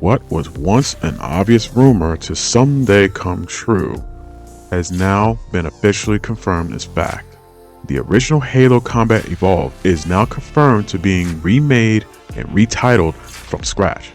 What was once an obvious rumor to someday come true has now been officially confirmed as fact. The original Halo Combat Evolved is now confirmed to being remade and retitled from scratch.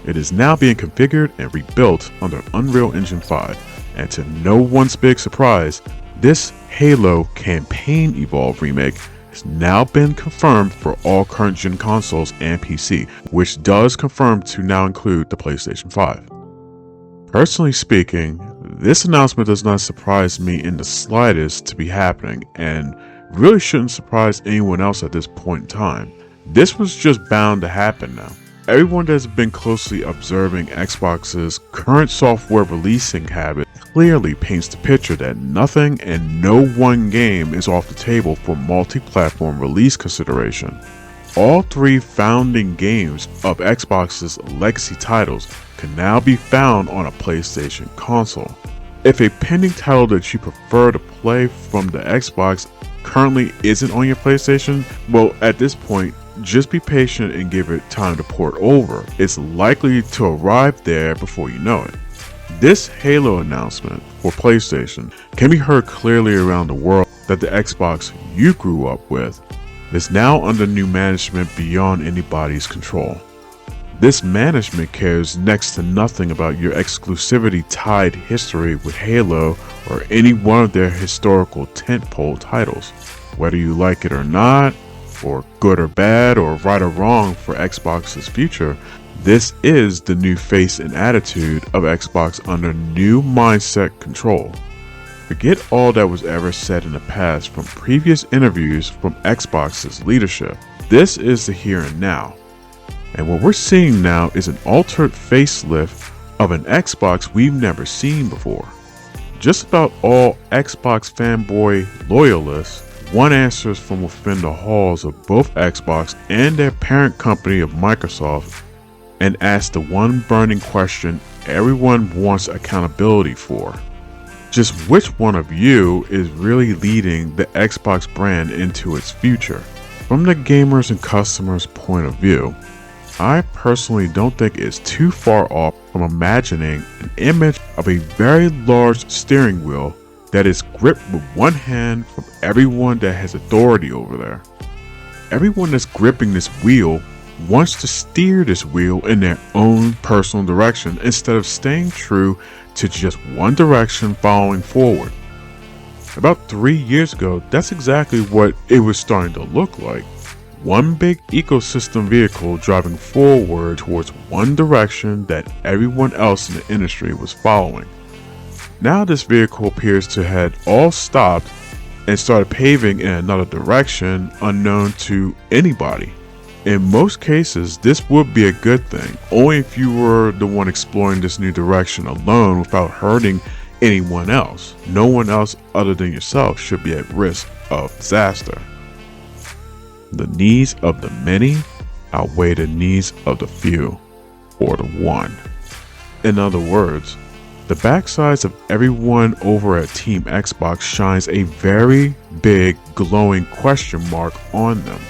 It is now being configured and rebuilt under Unreal Engine 5, and to no one's big surprise, this Halo Campaign Evolved remake has now been confirmed for all current gen consoles and PC, which does confirm to now include the PlayStation 5. Personally speaking, this announcement does not surprise me in the slightest to be happening, and really shouldn't surprise anyone else at this point in time. This was just bound to happen now. Everyone that has been closely observing Xbox's current software releasing habit clearly paints the picture that nothing and no one game is off the table for multi-platform release consideration. All three founding games of Xbox's legacy titles can now be found on a PlayStation console. If a pending title that you prefer to play from the Xbox currently isn't on your PlayStation, well, at this point, just be patient and give it time to port over. It's likely to arrive there before you know it. This Halo announcement for PlayStation can be heard clearly around the world that the Xbox you grew up with is now under new management beyond anybody's control. This management cares next to nothing about your exclusivity-tied history with Halo or any one of their historical tentpole titles. Whether you like it or not, or good or bad, or right or wrong for Xbox's future, this is the new face and attitude of Xbox under new mindset control. Forget all that was ever said in the past from previous interviews from Xbox's leadership. This is the here and now. And what we're seeing now is an altered facelift of an Xbox we've never seen before. Just about all Xbox fanboy loyalists want answers from within the halls of both Xbox and their parent company of Microsoft, and ask the one burning question everyone wants accountability for. Just which one of you is really leading the Xbox brand into its future? From the gamers and customers' point of view, I personally don't think it's too far off from imagining an image of a very large steering wheel that is gripped with one hand from everyone that has authority over there. Everyone that's gripping this wheel wants to steer this wheel in their own personal direction instead of staying true to just one direction following forward. About 3 years ago, that's exactly what it was starting to look like. One big ecosystem vehicle driving forward towards one direction that everyone else in the industry was following. Now this vehicle appears to have all stopped and started paving in another direction unknown to anybody. In most cases, this would be a good thing, only if you were the one exploring this new direction alone without hurting anyone else. No one else other than yourself should be at risk of disaster. The needs of the many outweigh the needs of the few, or the one. In other words, the backsides of everyone over at Team Xbox shines a very big glowing question mark on them.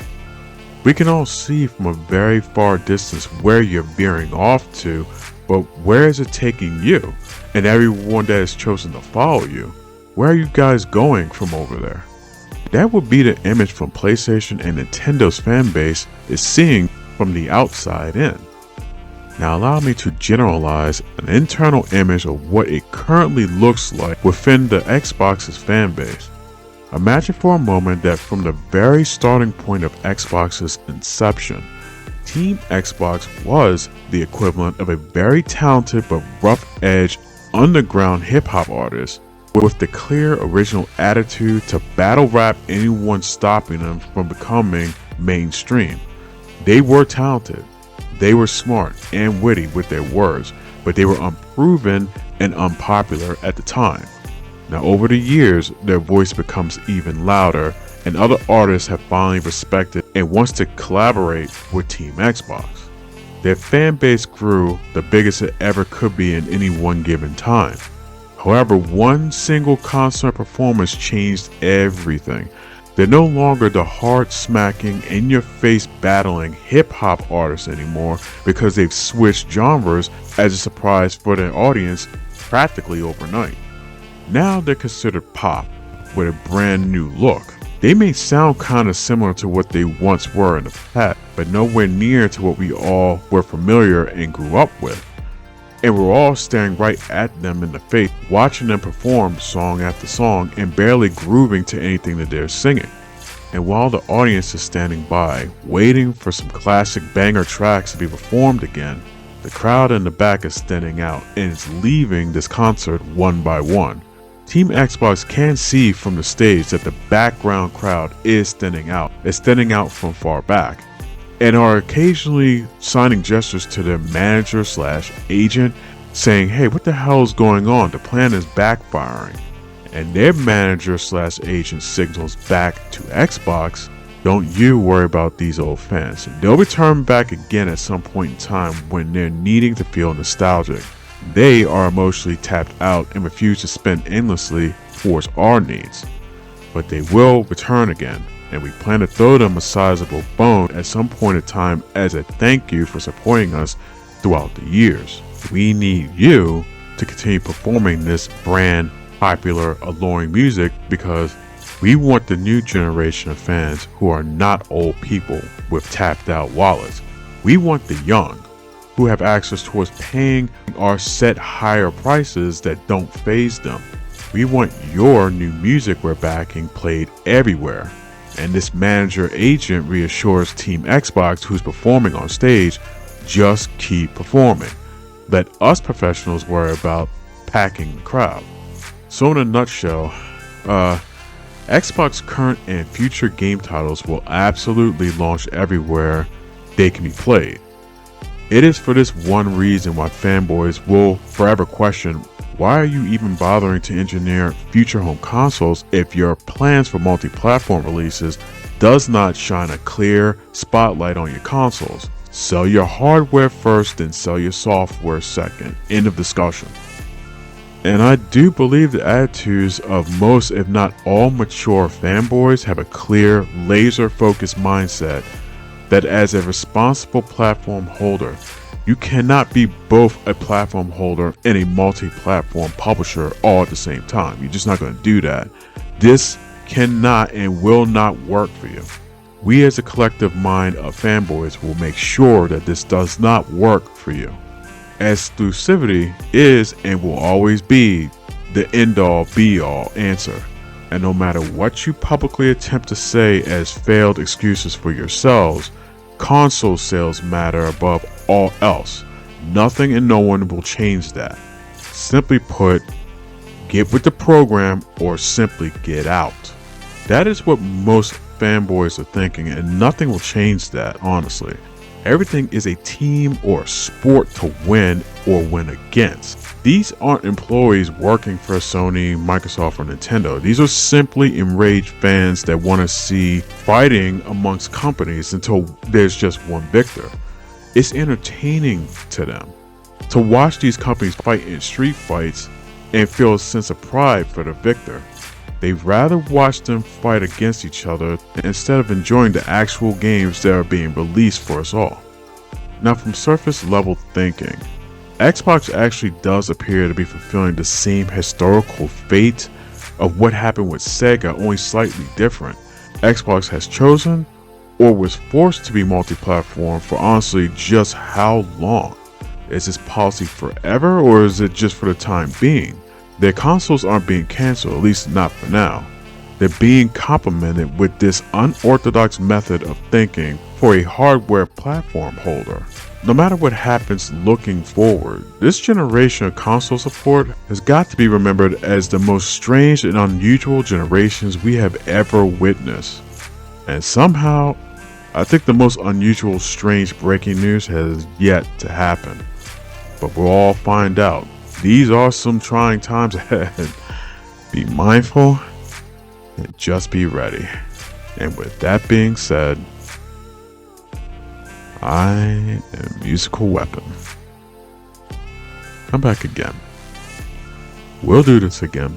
We can all see from a very far distance where you're veering off to, but where is it taking you? And everyone that has chosen to follow you, where are you guys going from over there? That would be the image from PlayStation and Nintendo's fan base is seeing from the outside in. Now allow me to generalize an internal image of what it currently looks like within the Xbox's fan base. Imagine for a moment that from the very starting point of Xbox's inception, Team Xbox was the equivalent of a very talented but rough-edged underground hip-hop artist with the clear original attitude to battle rap anyone stopping them from becoming mainstream. They were talented, they were smart and witty with their words, but they were unproven and unpopular at the time. Now over the years, their voice becomes even louder, and other artists have finally respected and wants to collaborate with Team Xbox. Their fan base grew the biggest it ever could be in any one given time. However, one single concert performance changed everything. They're no longer the hard-smacking, in-your-face battling hip-hop artists anymore because they've switched genres as a surprise for their audience practically overnight. Now they're considered pop with a brand new look. They may sound kind of similar to what they once were in the past, but nowhere near to what we all were familiar and grew up with. And we're all staring right at them in the face, watching them perform song after song and barely grooving to anything that they're singing. And while the audience is standing by, waiting for some classic banger tracks to be performed again, the crowd in the back is thinning out and is leaving this concert one by one. Team Xbox can see from the stage that the background crowd is thinning out. It's thinning out from far back, and are occasionally signing gestures to their manager/agent saying, "Hey, what the hell is going on? The plan is backfiring." And their manager/agent signals back to Xbox, "Don't you worry about these old fans. They'll return back again at some point in time when they're needing to feel nostalgic. They are emotionally tapped out and refuse to spend endlessly towards our needs. But they will return again, and we plan to throw them a sizable bone at some point in time as a thank you for supporting us throughout the years. We need you to continue performing this brand popular, alluring music because we want the new generation of fans who are not old people with tapped out wallets. We want the young who have access towards paying our set higher prices that don't faze them. We want your new music we're backing played everywhere." And this manager agent reassures Team Xbox, who's performing on stage, "Just keep performing. Let us professionals worry about packing the crowd." So in a nutshell, Xbox current and future game titles will absolutely launch everywhere they can be played. It is for this one reason why fanboys will forever question, why are you even bothering to engineer future home consoles if your plans for multi-platform releases does not shine a clear spotlight on your consoles? Sell your hardware first, then sell your software second. End of discussion. And I do believe the attitudes of most, if not all, mature fanboys have a clear, laser-focused mindset that as a responsible platform holder, you cannot be both a platform holder and a multi-platform publisher all at the same time. You're just not going to do that. This cannot and will not work for you. We as a collective mind of fanboys will make sure that this does not work for you. Exclusivity is and will always be the end-all be-all answer. And no matter what you publicly attempt to say as failed excuses for yourselves, console sales matter above all else. Nothing and no one will change that. Simply put, get with the program or simply get out. That is what most fanboys are thinking, and nothing will change that, honestly. Everything is a team or a sport to win or win against. These aren't employees working for Sony, Microsoft, or Nintendo. These are simply enraged fans that want to see fighting amongst companies until there's just one victor. It's entertaining to them to watch these companies fight in street fights and feel a sense of pride for the victor. They'd rather watch them fight against each other instead of enjoying the actual games that are being released for us all. Now, from surface level thinking, Xbox actually does appear to be fulfilling the same historical fate of what happened with Sega, only slightly different. Xbox has chosen or was forced to be multi-platform for honestly just how long? Is this policy forever, or is it just for the time being? Their consoles aren't being canceled, at least not for now. They're being complemented with this unorthodox method of thinking for a hardware platform holder. No matter what happens looking forward, this generation of console support has got to be remembered as the most strange and unusual generations we have ever witnessed. And somehow, I think the most unusual, strange breaking news has yet to happen. But we'll all find out. These are some trying times ahead. Be mindful and just be ready. And with that being said, I am Musical Weapon. Come back again. We'll do this again.